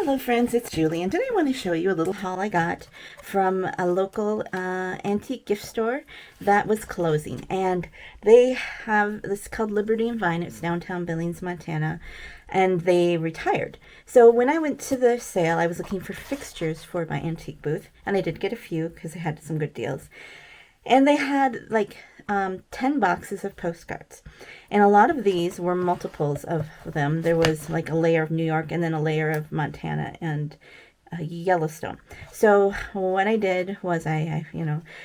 Hello friends, it's Julie, and today I want to show you a little haul I got from a local antique gift store that was closing. And they have this called Liberty and Vine. It's downtown Billings, Montana, and they retired. So when I went to the sale, I was looking for fixtures for my antique booth, and I did get a few because they had some good deals. And they had like 10 boxes of postcards. And a lot of these were multiples of them. There was like a layer of New York and then a layer of Montana and Yellowstone. So what I did was I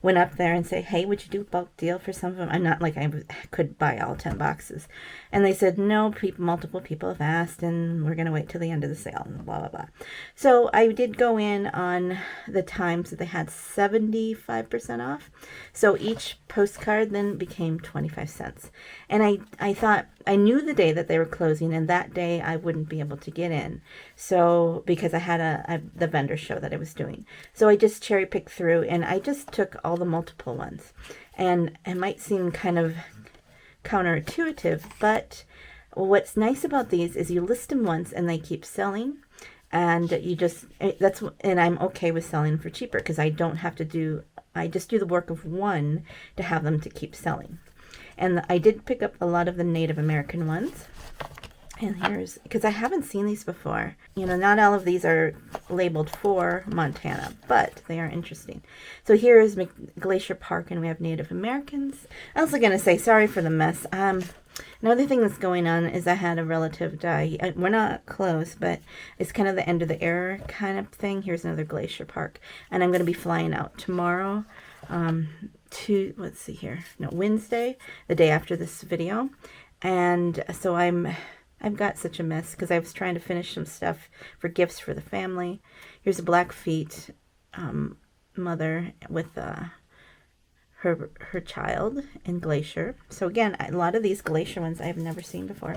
went up there and said, hey, would you do a bulk deal for some of them? I'm not like I could buy all 10 boxes. And they said, no, multiple people have asked, and we're going to wait till the end of the sale, and blah, blah, blah. So I did go in on the times that they had 75% off. So each postcard then became 25 cents. And I thought, I knew the day that they were closing, and that day I wouldn't be able to get in. So, because I had the vendor show that I was doing. So I just cherry picked through, and I just took all the multiple ones. And it might seem kind of counterintuitive, but what's nice about these is you list them once and they keep selling. And and I'm okay with selling for cheaper because I just do the work of one to have them to keep selling. And I did pick up a lot of the Native American ones. And here's, because I haven't seen these before. Not all of these are labeled for Montana, but they are interesting. So here is Glacier Park, and we have Native Americans. I was going to say, sorry for the mess. Another thing that's going on is I had a relative die. We're not close, but it's kind of the end of the era kind of thing. Here's another Glacier Park. And I'm going to be flying out tomorrow Wednesday, the day after this video. And so I've got such a mess because I was trying to finish some stuff for gifts for the family. Here's a Blackfeet mother with her child in Glacier. So again, a lot of these Glacier ones I've never seen before.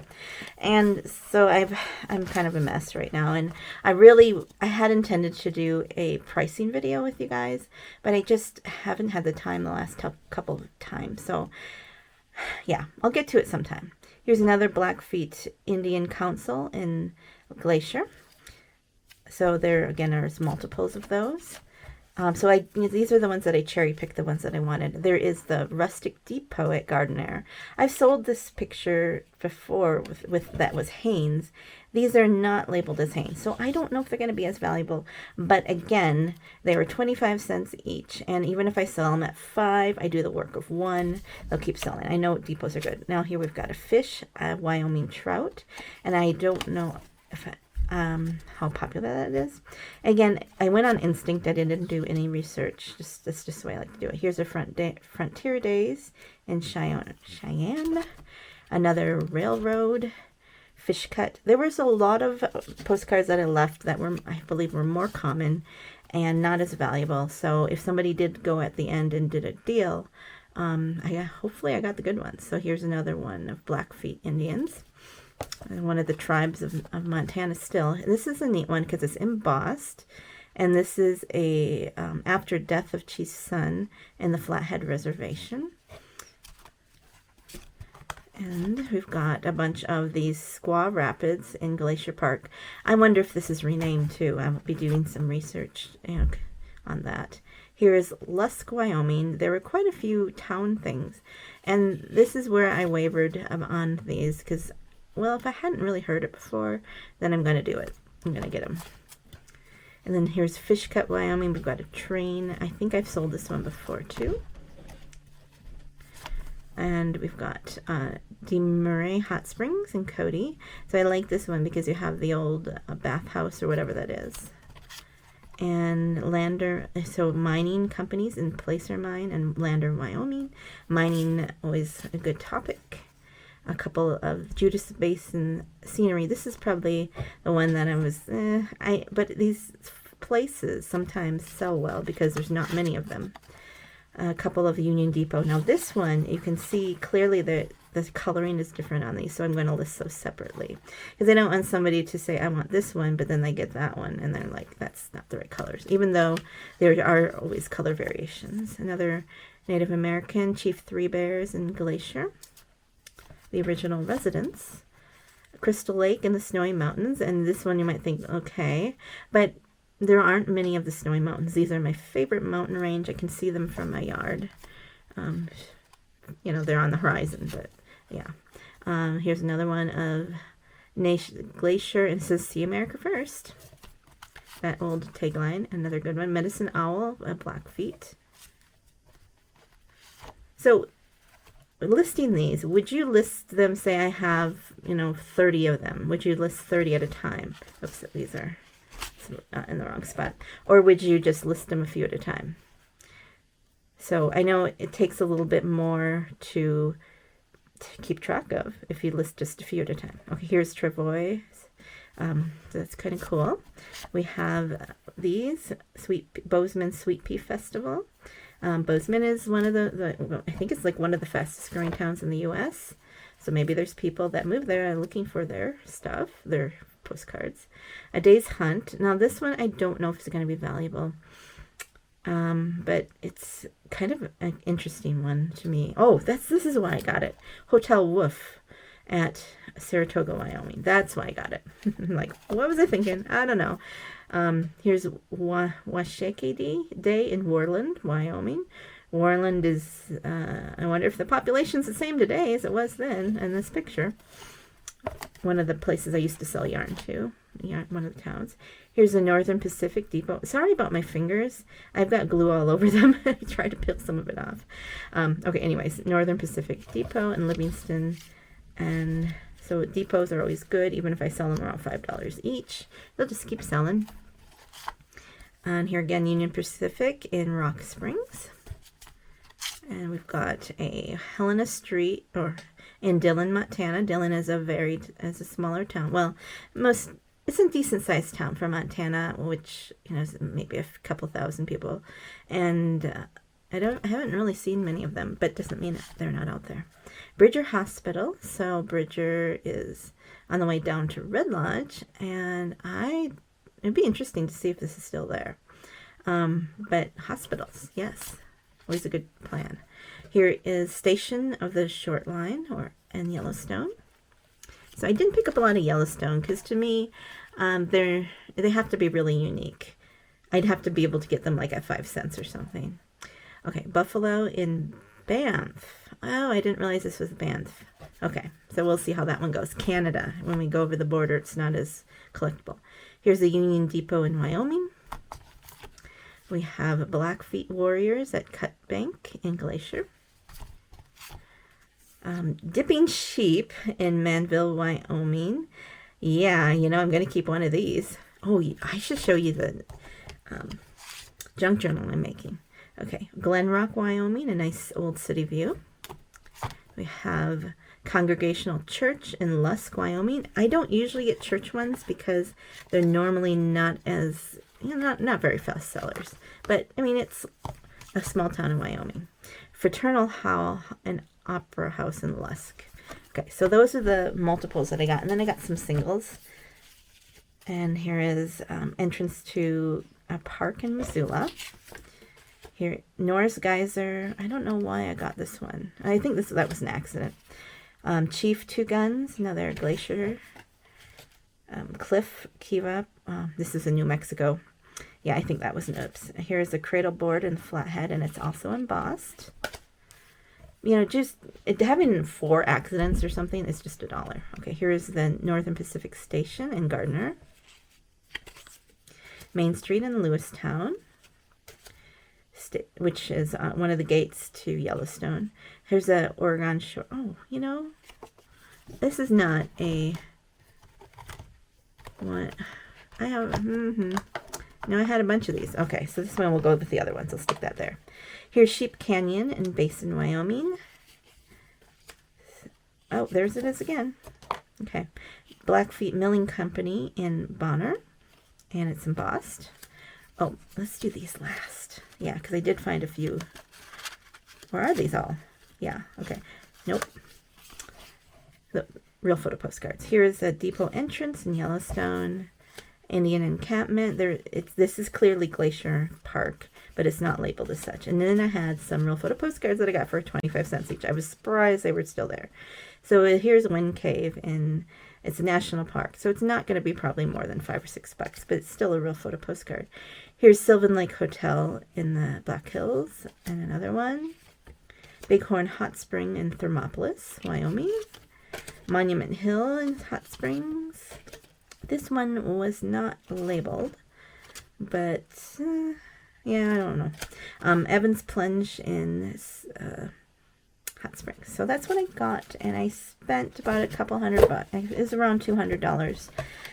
And so I'm kind of a mess right now. And I had intended to do a pricing video with you guys, but I just haven't had the time the last couple of times. So yeah, I'll get to it sometime. Here's another Blackfeet Indian Council in Glacier. So there again are multiples of those. These are the ones that I cherry picked, the ones that I wanted. There is the Rustic Depot at Gardner. I've sold this picture before with that was Hanes. These are not labeled as Hanes, so I don't know if they're going to be as valuable. But again, they were 25 cents each, and even if I sell them at 5, I do the work of one. They'll keep selling. I know depots are good. Now here we've got a fish, a Wyoming trout, and I don't know if how popular that is. Again, I went on instinct. I didn't do any research. That's just the way I like to do it. Here's a Frontier Days in Cheyenne. Another railroad fish cut. There was a lot of postcards that I left that I believe were more common and not as valuable. So if somebody did go at the end and did a deal, hopefully I got the good ones. So here's another one of Blackfeet Indians. One of the tribes of Montana still. And this is a neat one because it's embossed. And this is a after death of Chief's son in the Flathead Reservation. And we've got a bunch of these Squaw Rapids in Glacier Park. I wonder if this is renamed too. I'll be doing some research on that. Here is Lusk, Wyoming. There were quite a few town things. And this is where I wavered on these because, well, if I hadn't really heard it before, then I'm going to do it. I'm going to get them. And then here's Fish Cut, Wyoming. We've got a train. I think I've sold this one before too. And we've got DeMurray Hot Springs in Cody. So I like this one because you have the old bathhouse or whatever that is. And mining companies in Placer Mine and Lander, Wyoming. Mining, always a good topic. A couple of Judas Basin scenery. This is probably the one that I was, but these places sometimes sell well because there's not many of them. A couple of Union Depot. Now this one, you can see clearly that the coloring is different on these, so I'm going to list those separately. Because I don't want somebody to say, I want this one, but then they get that one, and they're like, that's not the right colors. Even though there are always color variations. Another Native American, Chief Three Bears in Glacier. The original residence. Crystal Lake in the Snowy Mountains, and this one you might think, okay, but there aren't many of the Snowy Mountains. These are my favorite mountain range. I can see them from my yard. You know, they're on the horizon, but yeah. Here's another one of Glacier, and it says, see America first. That old tagline, another good one. Medicine Owl, Blackfeet. So, listing these, would you list them, say I have, you know, 30 of them? Would you list 30 at a time? Oops, these are in the wrong spot. Or would you just list them a few at a time? So I know it takes a little bit more to keep track of if you list just a few at a time. Okay, here's Travois. So that's kind of cool. We have these Bozeman Sweet Pea Festival. Bozeman is one of the I think it's like one of the fastest growing towns in the U.S. So maybe there's people that move there and looking for their stuff, their postcards. A Day's Hunt. Now this one I don't know if it's going to be valuable, but it's kind of an interesting one to me. Oh, this is why I got it. Hotel Wolf at Saratoga, Wyoming. That's why I got it. Like, what was I thinking? I don't know. Here's Washake Day in Worland, Wyoming. Worland is, I wonder if the population's the same today as it was then in this picture. One of the places I used to sell yarn to. One of the towns. Here's the Northern Pacific Depot. Sorry about my fingers. I've got glue all over them. I tried to peel some of it off. Okay, anyways, Northern Pacific Depot in Livingston. And so depots are always good, even if I sell them around $5 each. They'll just keep selling. And here again, Union Pacific in Rock Springs. And we've got a Helena Street, or in Dillon, Montana. Dillon is a smaller town. Well, it's a decent sized town for Montana, which, you know, is maybe a couple thousand people. And I haven't really seen many of them, but doesn't mean they're not out there. Bridger Hospital. So Bridger is on the way down to Red Lodge, and it'd be interesting to see if this is still there. But hospitals, yes, always a good plan. Here is Station of the Short Line, in Yellowstone. So I didn't pick up a lot of Yellowstone because to me, they have to be really unique. I'd have to be able to get them like at 5 cents or something. Okay, Buffalo in Banff. Oh, I didn't realize this was Banff. Okay, so we'll see how that one goes. Canada. When we go over the border, it's not as collectible. Here's the Union Depot in Wyoming. We have Blackfeet Warriors at Cut Bank in Glacier. Dipping Sheep in Manville, Wyoming. Yeah, you know, I'm going to keep one of these. Oh, I should show you the junk journal I'm making. Okay, Glen Rock, Wyoming, a nice old city view. We have Congregational Church in Lusk, Wyoming. I don't usually get church ones because they're normally not as, you know, not very fast sellers. But, I mean, it's a small town in Wyoming. Fraternal Hall and Opera House in Lusk. Okay, so those are the multiples that I got. And then I got some singles. And here is entrance to a park in Missoula. Here, Norris Geyser. I don't know why I got this one. I think that was an accident. Chief Two Guns, another glacier. Cliff Kiva. This is in New Mexico. Yeah, I think that was an oops. Here's a cradle board and flathead, and it's also embossed. You know, just having 4 accidents or something is just $1. Okay, here's the Northern Pacific Station in Gardner. Main Street in Lewistown, which is one of the gates to Yellowstone. Here's the Oregon Shore. Oh, you know, this is not a what I have. No, I had a bunch of these. Okay, so this one will go with the other ones. I'll stick that there. Here's Sheep Canyon in Basin, Wyoming. Oh, there's it is again. Okay, Blackfeet Milling Company in Bonner, and it's embossed. Oh, let's do these last. Yeah, because I did find a few. Where are these all? Yeah, okay. Nope. The real photo postcards. Here is a depot entrance in Yellowstone. Indian encampment. This is clearly Glacier Park, but it's not labeled as such. And then I had some real photo postcards that I got for 25 cents each. I was surprised they were still there. So here's Wind Cave in It's a national park, so it's not going to be probably more than $5 or $6, but it's still a real photo postcard. Here's Sylvan Lake Hotel in the Black Hills, and another one. Bighorn Hot Spring in Thermopolis, Wyoming. Monument Hill in Hot Springs. This one was not labeled, but yeah, I don't know. Evans Plunge in Hot Springs. So that's what I got, and I spent about a couple $100. It was around $200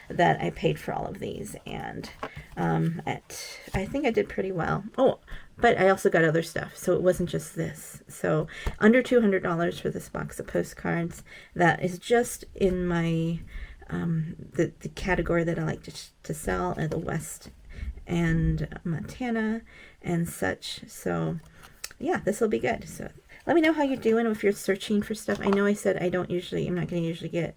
that I paid for all of these, and I think I did pretty well. Oh, but I also got other stuff, so it wasn't just this. So under $200 for this box of postcards. That is just in my the category that I like to sell at the West and Montana and such. So yeah, this will be good. So let me know how you're doing if you're searching for stuff. I know I said I'm not going to usually get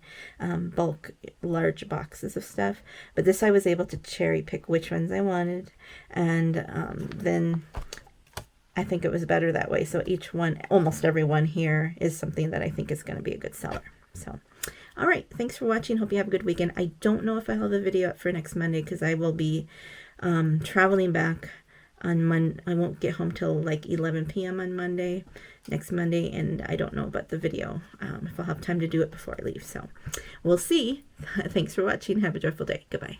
bulk large boxes of stuff, but this I was able to cherry pick which ones I wanted, and then I think it was better that way. So each one, almost every one here, is something that I think is going to be a good seller. So all right, thanks for watching. Hope you have a good weekend. I don't know if I'll have a video up for next Monday because I will be traveling back on Monday. I won't get home till like 11 p.m. on next Monday, and I don't know about the video, if I'll have time to do it before I leave. So we'll see. Thanks for watching. Have a joyful day. Goodbye.